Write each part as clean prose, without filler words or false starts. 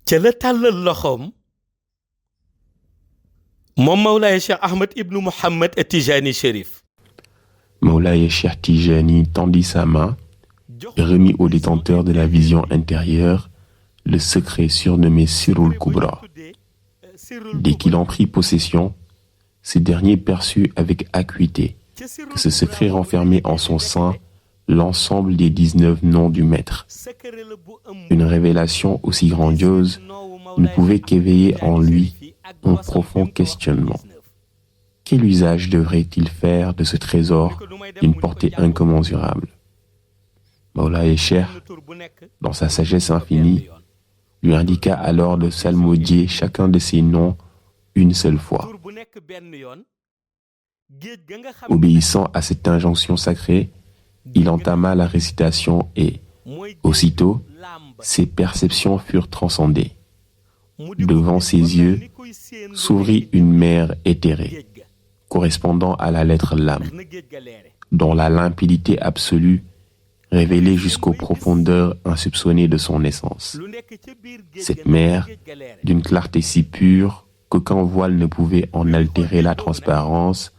ca la tàllal loxoom moom Mawlaaya Cheikh Ahmed ibnu Mohamed Tijani Chérif. Mawlaaya Cheikh Tijani tendit sa main et remit au détenteur de la vision intérieure le secret surnommé Sirul Kubra. Dès qu'il en prit possession, ce dernier perçut avec acuité que ce secret renfermait en son sein l'ensemble des 19 noms du Maître. Une révélation aussi grandiose ne pouvait qu'éveiller en lui un profond questionnement. Quel usage devrait-il faire de ce trésor d'une portée incommensurable? Mawlaaya Cheikh, dans sa sagesse infinie, lui indiqua alors de psalmodier chacun de ces noms une seule fois. Obéissant à cette injonction sacrée, il entama la récitation et, aussitôt, ses perceptions furent transcendées. Devant ses yeux s'ouvrit une mer éthérée, correspondant à la lettre Lam, dont la limpidité absolue révélait jusqu'aux profondeurs insoupçonnées de son essence. Cette mer, d'une clarté si pure qu'aucun voile ne pouvait en altérer la transparence,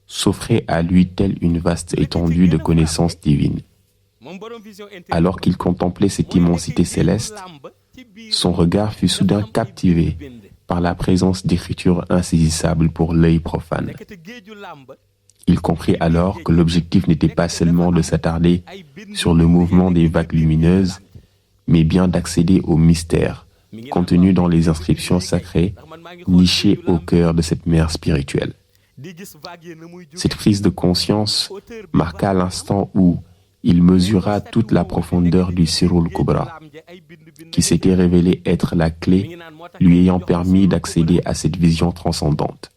s'offrait à lui telle une vaste étendue de connaissances divines. Alors qu'il contemplait cette immensité céleste, son regard fut soudain captivé par la présence d'écritures insaisissables pour l'œil profane. Il comprit alors que l'objectif n'était pas seulement de s'attarder sur le mouvement des vagues lumineuses, mais bien d'accéder au mystère contenu dans les inscriptions sacrées nichées au cœur de cette mer spirituelle. Cette prise de conscience marqua l'instant où il mesura toute la profondeur du Sirul Kubra, qui s'était révélé être la clé lui ayant permis d'accéder à cette vision transcendante.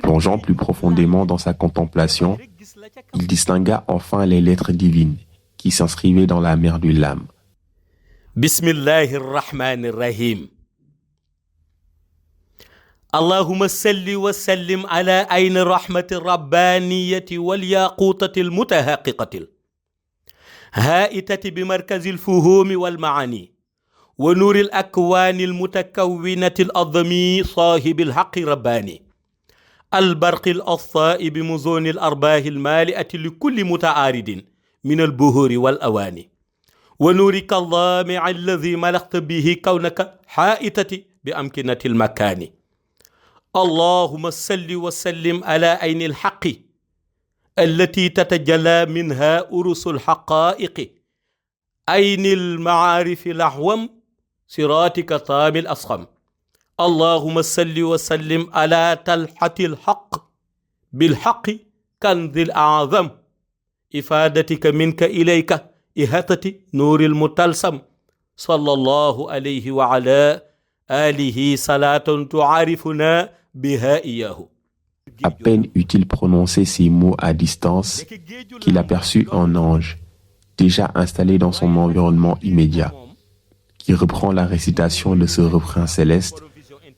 Plongeant plus profondément dans sa contemplation, il distingua enfin les lettres divines qui s'inscrivaient dans la mer du Lam. Bismillahir Rahmanir Rahim. Allahumma salli wa sallim ala ayni rahmati rabbaniyati wal yaqutati al mutahaqiqati haitati bi markazi al fuhumi wal maani wa nuri al akwani al mutakawwinati al azami sahibi al haqqi rabbani al barqi al assa'i bi muzuni al arbahi al mali'ati li kulli muta'aridin min al buhuri wal awani wa nurika allami alladhi malakta bihi kawnaka haitati bi amkinati al makani. اللهم صل وسلم على عين الحق التي تتجلى منها أرس الحقائق عين المعارف الأحوم صراطك طام الأصخم. اللهم صل وسلم على تلحة الحق بالحق كنز الأعظم إفادتك منك إليك إهتة نور المتلسم صلى الله عليه وعلى آله صلاة تعرفنا بها إياه. À peine eut-il prononcé ces mots à distance qu'il aperçut un ange, déjà installé dans son environnement immédiat, qui reprend la récitation de ce refrain céleste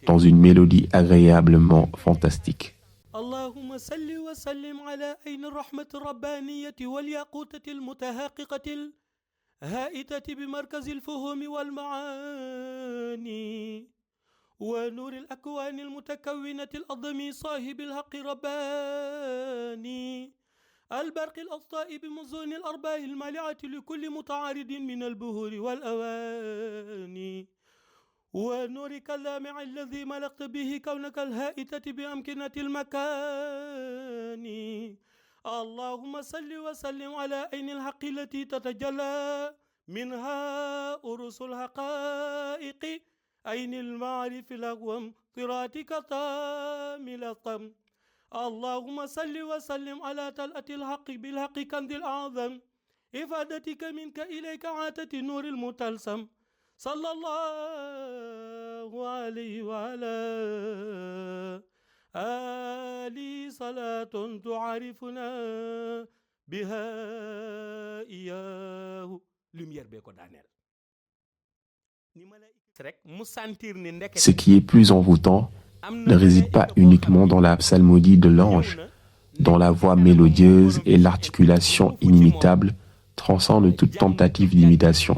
dans une mélodie agréablement fantastique. اللهم صل وسلم على عين الرحمة الربانية والياقوتة المتحققة الهائتة بمركز الفهوم والمعاني ونور الأكوان المتكونة الأضمي صاحب الحق رباني البرق الأسطاء بمزون الأرباح المالعة لكل متعارض من البهور والأواني ونورك اللامع الذي ملكت به كونك الهائتة بأمكنة المكان. اللهم صل وسلم على عين الحق التي تتجلى منها أرس الحقائق عين المعرف الأقوم صراطك طام الأطم. اللهم صل وسلم على تلأة الحق بالحق كنز الأعظم إفادتك منك إليك عاتة نور المتلسم صلى الله عليه وعلى آله صلاة تعرفنا بها إياه. Lumière bee ko daaneel. Ce qui est plus envoûtant ne réside pas uniquement dans la psalmodie de l'ange, dont la voix mélodieuse et l'articulation inimitable transcendent toute tentative d'imitation,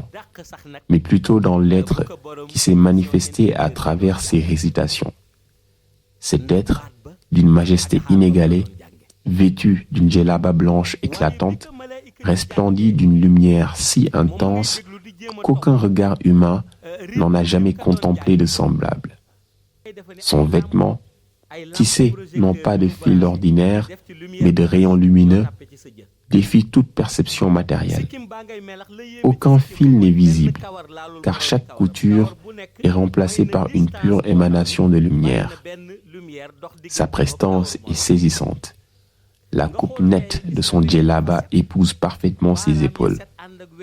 mais plutôt dans l'être qui s'est manifesté à travers ses récitations. Cet être, d'une majesté inégalée, vêtu d'une djellaba blanche éclatante, resplendit d'une lumière si intense qu'aucun regard humain n'en a jamais contemplé de semblable. Son vêtement, tissé non pas de fils ordinaires, mais de rayons lumineux, défie toute perception matérielle. Aucun fil n'est visible, car chaque couture est remplacée par une pure émanation de lumière. Sa prestance est saisissante. La coupe nette de son djellaba épouse parfaitement ses épaules,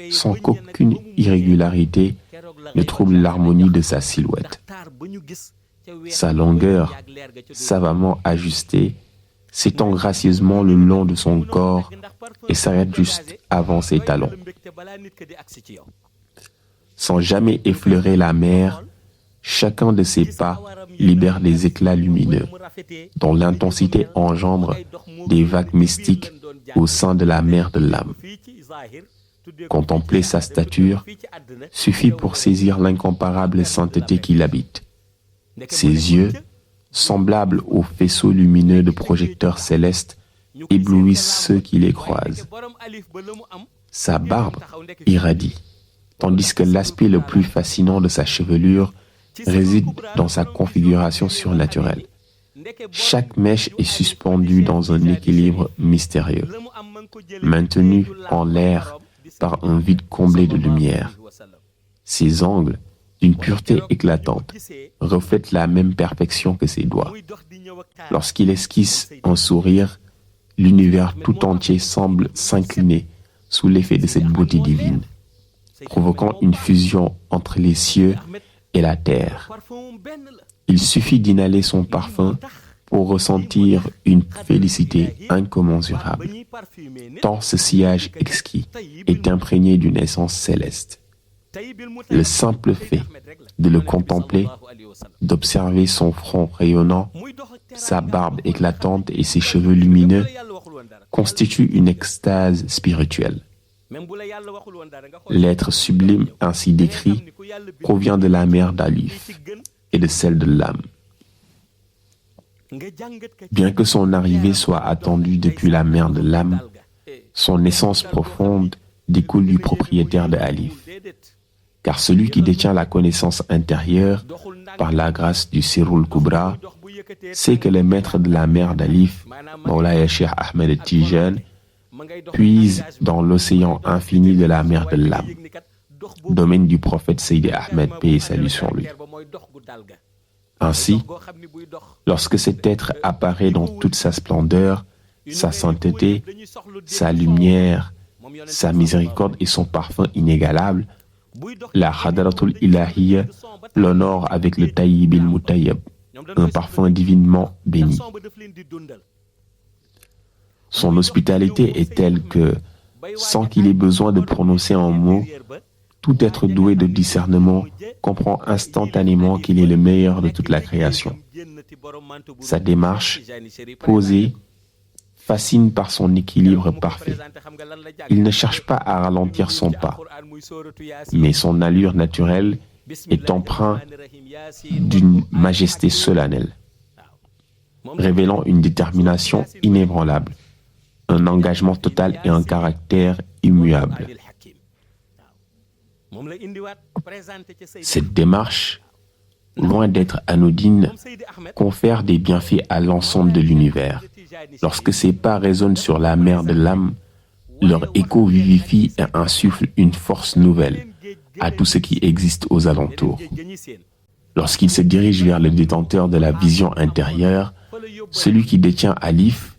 sans qu'aucune irrégularité ne trouble l'harmonie de sa silhouette. Sa longueur, savamment ajustée, s'étend gracieusement le long de son corps et s'arrête juste avant ses talons. Sans jamais effleurer la mer, chacun de ses pas libère des éclats lumineux, dont l'intensité engendre des vagues mystiques au sein de la mer de l'âme. Contempler sa stature suffit pour saisir l'incomparable sainteté qui l'habite. Ses yeux, semblables aux faisceaux lumineux de projecteurs célestes, éblouissent ceux qui les croisent. Sa barbe irradie, tandis que l'aspect le plus fascinant de sa chevelure réside dans sa configuration surnaturelle. Chaque mèche est suspendue dans un équilibre mystérieux, maintenue en l'air par un vide comblé de lumière. Ses angles, d'une pureté éclatante, reflètent la même perfection que ses doigts. Lorsqu'il esquisse un sourire, l'univers tout entier semble s'incliner sous l'effet de cette beauté divine, provoquant une fusion entre les cieux et la terre. Il suffit d'inhaler son parfum pour ressentir une félicité incommensurable, tant ce sillage exquis est imprégné d'une essence céleste. Le simple fait de le contempler, d'observer son front rayonnant, sa barbe éclatante et ses cheveux lumineux, constitue une extase spirituelle. L'être sublime ainsi décrit provient de la mer d'Alif et de celle de l'âme. Bien que son arrivée soit attendue depuis la mer de l'âme, son essence profonde découle du propriétaire de Alif. Car celui qui détient la connaissance intérieure par la grâce du Sirul Kubra sait que le maître de la mer d'Alif, Mawlaya Cheikh Ahmed Tijan, puise dans l'océan infini de la mer de l'âme, domaine du prophète Seydi Ahmed, paix et salut sur lui. Ainsi, lorsque cet être apparaît dans toute sa splendeur, sa sainteté, sa lumière, sa miséricorde et son parfum inégalable, la Hadratul Ilahiyya l'honore avec le Tayyib il-Mutayyab, un parfum divinement béni. Son hospitalité est telle que, sans qu'il ait besoin de prononcer un mot, tout être doué de discernement comprend instantanément qu'il est le meilleur de toute la création. Sa démarche, posée, fascine par son équilibre parfait. Il ne cherche pas à ralentir son pas, mais son allure naturelle est empreinte d'une majesté solennelle, révélant une détermination inébranlable, un engagement total et un caractère immuable. Cette démarche, loin d'être anodine, confère des bienfaits à l'ensemble de l'univers. Lorsque ces pas résonnent sur la mer de l'âme, leur écho vivifie et insuffle une force nouvelle à tout ce qui existe aux alentours. Lorsqu'il se dirige vers le détenteur de la vision intérieure, celui qui détient Alif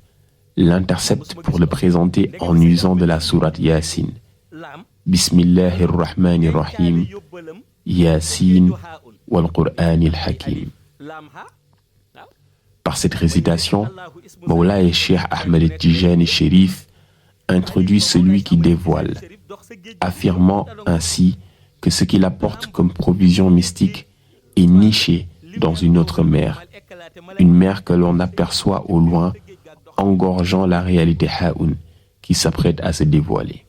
l'intercepte pour le présenter en usant de la sourate Yasin. Bismillahirrahmanirrahim, Yasin wal Qur'anil Hakim. Par cette récitation, Mawlaya Cheikh Ahmed Tijani Chérif introduit celui qui dévoile, affirmant ainsi que ce qu'il apporte comme provision mystique est niché dans une autre mer, une mer que l'on aperçoit au loin, engorgeant la réalité Haoun qui s'apprête à se dévoiler.